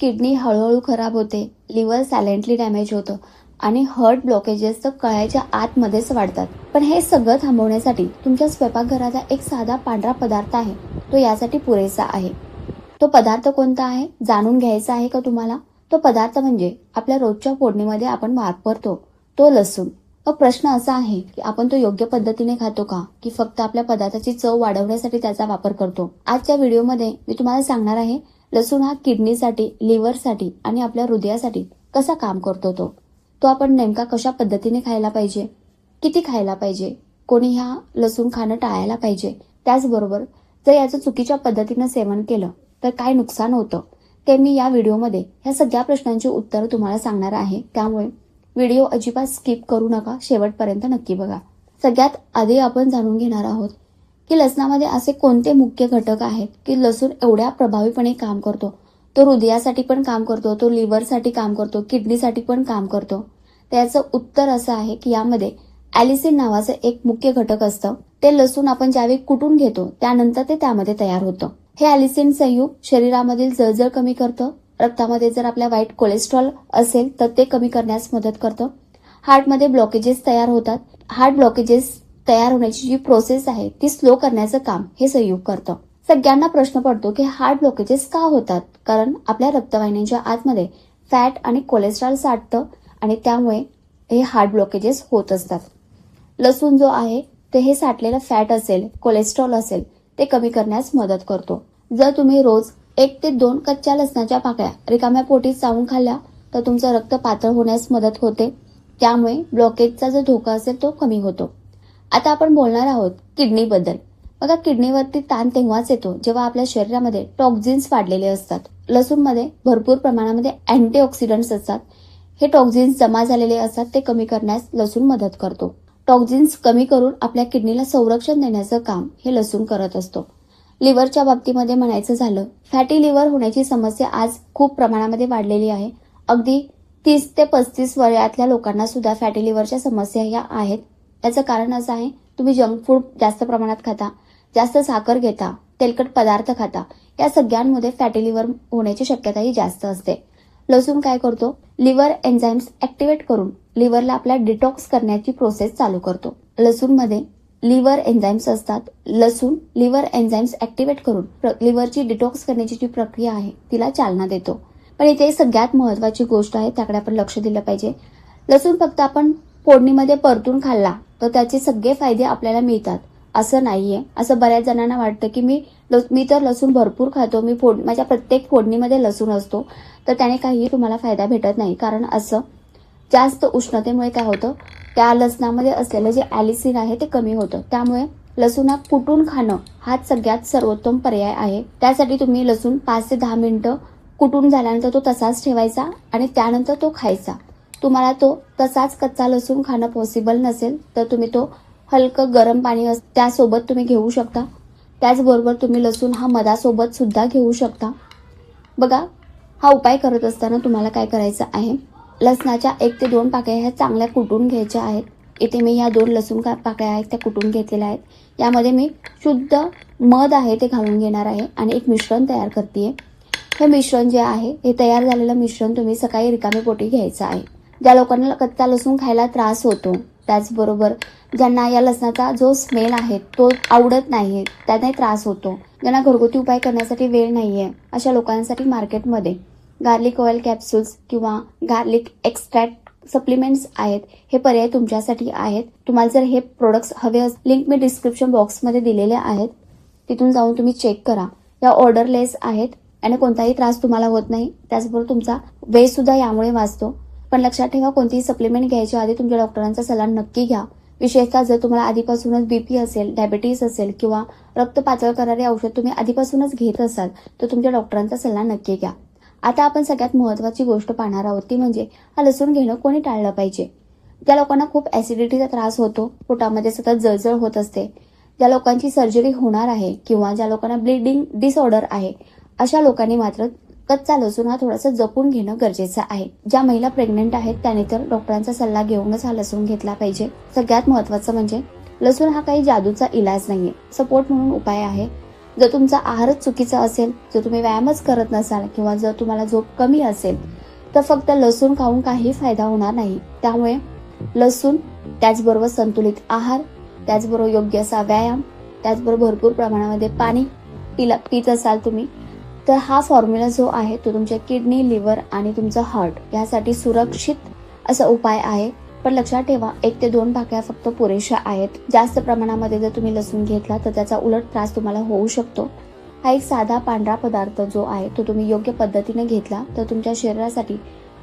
Kidney हळूहळू खराब होते, लिव्हर सायलेंटली डॅमेज होतं आणि हार्ट ब्लॉकेजेस तर कळ्याच्या आतमध्येच वाढतात. पण हे सगळं थांबवण्यासाठी तुमच्या स्वयंपाकघराचा एक साधा पांढरा पदार्थ आहे, तो यासाठी पुरेसा आहे. तो पदार्थ कोणता आहे जाणून घ्यायचा आहे का तुम्हाला? तो पदार्थ म्हणजे आपल्या रोजच्या फोडणीमध्ये आपण वापरतो तो लसूण. मग प्रश्न असा आहे की आपण तो योग्य पद्धतीने खातो का, की फक्त आपल्या पदार्थाची चव वाढवण्यासाठी त्याचा वापर करतो? आजच्या व्हिडिओमध्ये मी तुम्हाला सांगणार आहे लसूण हा किडनीसाठी, लिव्हरसाठी आणि आपल्या हृदयासाठी कसा काम करतो तो आपण नेमका कशा पद्धतीने खायला पाहिजे, किती खायला पाहिजे, कोणी हा लसूण खाणं टाळायला पाहिजे. त्याचबरोबर जर याचं चुकीच्या पद्धतीनं सेवन केलं तर काय नुकसान होतं ते मी या व्हिडिओमध्ये ह्या सगळ्या प्रश्नांची उत्तरं तुम्हाला सांगणार आहे. त्यामुळे व्हिडिओ अजिबात स्किप करू नका, शेवटपर्यंत नक्की बघा. सगळ्यात आधी आपण जाणून घेणार आहोत की लसणामध्ये असे कोणते मुख्य घटक आहेत की लसूण एवढ्या प्रभावीपणे काम करतो. तो हृदयासाठी पण काम करतो, तो लिव्हरसाठी काम करतो, किडनीसाठी पण काम करतो. तर याचं उत्तर असं आहे की यामध्ये ॲलिसिन नावाचं एक मुख्य घटक असतं. ते लसूण आपण ज्यावेळी कुटून घेतो त्यानंतर ते त्यामध्ये तयार होतं. हे ॲलिसिन संयुग शरीरामधील जळजळ कमी करतं. रक्तामध्ये जर आपल्या वाईट कोलेस्ट्रॉल असेल तर ते कमी करण्यास मदत करतं. हार्टमध्ये ब्लॉकेजेस तयार होतात. हार्ट ब्लॉकेजेस तयार होण्याची जी प्रोसेस आहे ती स्लो करण्याचं काम हे संयुग करतं. सगळ्यांना प्रश्न पडतो की हार्ट ब्लॉकेजेस का होतात? कारण आपल्या रक्तवाहिन्यांच्या आतमध्ये फॅट आणि कोलेस्ट्रॉल साठतं आणि त्यामुळे हे हार्ट ब्लॉकेजेस होत असतात. लसूण जो आहे ते हे साठलेलं फॅट असेल, कोलेस्ट्रॉल असेल ते कमी करण्यास मदत करतो. जर तुम्ही रोज 1 ते 2 कच्च्या लसणाच्या पाकळ्या रिकाम्या पोटी चावून खाल्ल्या तर तुमचं रक्त पातळ होण्यास मदत होते. त्यामुळे ब्लॉकेजचा जो धोका असेल तो कमी होतो. आता आपण बोलणार आहोत किडनीबद्दल. बघा, किडनीवरती ताण तेव्हाच येतो जेव्हा आपल्या शरीरामध्ये टॉक्झिन्स वाढलेले असतात. लसूणमध्ये भरपूर प्रमाणामध्ये अँटीऑक्सिडंट्स असतात. हे टॉक्झिन्स जमा झालेले असतात, ते कमी करण्यास लसूण मदत करतो. टॉक्झिन्स कमी करून आपल्या किडनीला संरक्षण देण्याचं काम हे लसूण करत असतो. लिव्हरच्या बाबतीमध्ये म्हणायचं झालं, फॅटी लिव्हर होण्याची समस्या आज खूप प्रमाणामध्ये वाढलेली आहे. अगदी 30 ते 35 वयातल्या लोकांना सुद्धा फॅटी लिव्हरच्या समस्या ह्या आहेत. याचं कारण असं आहे, तुम्ही जंक फूड जास्त प्रमाणात खाता, जास्त साखर घेता, तेलकट पदार्थ खाता, या सगळ्यांमध्ये फॅटी लिव्हर होण्याची शक्यताही जास्त असते. लसूण काय करतो? लिव्हर एन्झाईम्स ऍक्टिव्हेट करून लिव्हरला आपल्या डिटॉक्स करण्याची प्रोसेस चालू करतो. लसूणमध्ये लिव्हर एन्झाईम्स असतात. लसूण लिव्हर एन्झाईम्स ऍक्टिव्हेट करून लिव्हरची डिटॉक्स करण्याची जी प्रक्रिया आहे तिला चालना देतो. पण इथे सगळ्यात महत्वाची गोष्ट आहे, त्याकडे आपण लक्ष दिलं पाहिजे. लसूण फक्त आपण फोडणीमध्ये परतून खाल्ला तर त्याचे सगळे फायदे आपल्याला मिळतात असं नाहीये. असं बऱ्याच जणांना वाटतं की मी तर लसूण भरपूर खातो, माझ्या प्रत्येक फोडणीमध्ये लसूण असतो, तर त्याने काही तुम्हाला फायदा भेटत नाही. कारण असं जास्त उष्णतेमुळे काय होतं, त्या लसणामध्ये असलेलं जे ॲलिसिन आहे ते कमी होतं. त्यामुळे लसूण हा कुटून खाणं हाच सगळ्यात सर्वोत्तम पर्याय आहे. त्यासाठी तुम्ही लसूण 5 ते 10 मिनिटं कुटून झाल्यानंतर तो तसाच ठेवायचा आणि त्यानंतर तो खायचा. तुम्हाला तो तसाच कच्चा लसूण खाणं पॉसिबल नसेल तर तुम्ही तो हलकं गरम पाणी त्यासोबत तुम्ही घेऊ शकता. त्याचबरोबर तुम्ही लसूण हा मधासोबत सुद्धा घेऊ शकता. बघा, हा उपाय करत असताना तुम्हाला काय करायचं आहे, लसणाच्या 1 ते 2 पाकळ्या ह्या चांगल्या कुटून घ्यायच्या आहेत. इथे मी ह्या 2 लसूण पाकळ्या आहेत त्या कुटून घेतलेल्या आहेत. यामध्ये मी शुद्ध मध आहे ते घालून घेणार आहे आणि एक मिश्रण तयार करते. हे मिश्रण जे आहे हे तयार झालेलं मिश्रण तुम्ही सकाळी रिकामी पोटी घ्यायचं आहे. ज्या लोकांना कच्चा लसूण खायला त्रास होतो, त्याचबरोबर ज्यांना या लसणाचा जो स्मेल आहे तो आवडत नाही, त्यांनाही त्रास होतो, ज्यांना घरगुती उपाय करण्यासाठी वेळ नाहीये, अशा लोकांसाठी मार्केटमध्ये गार्लिक ऑइल कॅप्सूल्स किंवा गार्लिक एक्स्ट्रॅक्ट सप्लिमेंट्स आहेत. हे पर्याय तुमच्यासाठी आहेत. तुम्हाला जर हे प्रोडक्ट्स हवे असतील, लिंक मी डिस्क्रिप्शन बॉक्समध्ये दिलेल्या आहेत, तिथून जाऊन तुम्ही चेक करा. या ऑर्डरलेस आहेत आणि कोणताही त्रास तुम्हाला होत नाही. त्याचबरोबर तुमचा वेळ सुद्धा यामुळे वाचतो. पण लक्षात ठेवा, कोणतीही सप्लिमेंट घ्यायच्या आधी तुमच्या डॉक्टरांचा सल्ला नक्की घ्या. विशेषतः जर तुम्हाला आधीपासूनच बीपी असेल, डायबिटीस असेल किंवा रक्त पातळ करणारे औषध तुम्ही आधीपासूनच घेत असाल तर तुमच्या डॉक्टरांचा सल्ला नक्की घ्या. आता आपण सगळ्यात महत्वाची गोष्ट पाहणार आहोत, ती म्हणजे हा लसूण घेणं कोणी टाळलं पाहिजे. ज्या लोकांना खूप ऍसिडिटीचा त्रास होतो, पोटामध्ये सतत जळजळ होत असते, ज्या लोकांची सर्जरी होणार आहे किंवा ज्या लोकांना ब्लिडिंग डिसऑर्डर आहे, अशा लोकांनी मात्र कच्चा लसूण हा थोडासा जपून घेणं गरजेचं आहे. ज्या महिला प्रेग्नेंट आहेत त्याने तर डॉक्टरांचा सल्ला घेऊनच हा लसूण घेतला पाहिजे. सगळ्यात महत्वाचं म्हणजे लसूण हा काही जादूचा इलाज नाहीये, सपोर्ट म्हणून उपाय आहे. जर तुमचा आहारच चुकीचा असेल, जर तुम्ही व्यायामच करत नसाल किंवा जर तुम्हाला झोप कमी असेल, तर फक्त लसूण खाऊन काही फायदा होणार नाही. त्यामुळे लसूण, त्याचबरोबर संतुलित आहार, त्याचबरोबर योग्य असा व्यायाम, त्याचबरोबर भरपूर प्रमाणामध्ये पाणी पित असाल तुम्ही, तर हा फॉर्म्युला जो आहे तो तुमच्या किडनी, लिव्हर आणि तुमचं हार्ट यासाठी सुरक्षित असा उपाय आहे. पण लक्षात ठेवा, 1 ते 2 भाकऱ्या फक्त पुरेशा आहेत. जास्त प्रमाणामध्ये जर तुम्ही लसूण घेतला तर त्याचा उलट त्रास तुम्हाला होऊ शकतो. हा एक साधा पांढरा पदार्थ जो आहे तो तुम्ही योग्य पद्धतीने घेतला तर तुमच्या शरीरासाठी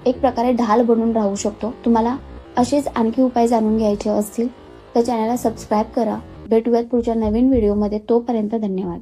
एक प्रकारे ढाल बनून राहू शकतो. तुम्हाला असेच आणखी उपाय जाणून घ्यायचे असतील तर चॅनलला सबस्क्राईब करा. भेटूयात पुढच्या नवीन व्हिडिओमध्ये. तोपर्यंत धन्यवाद.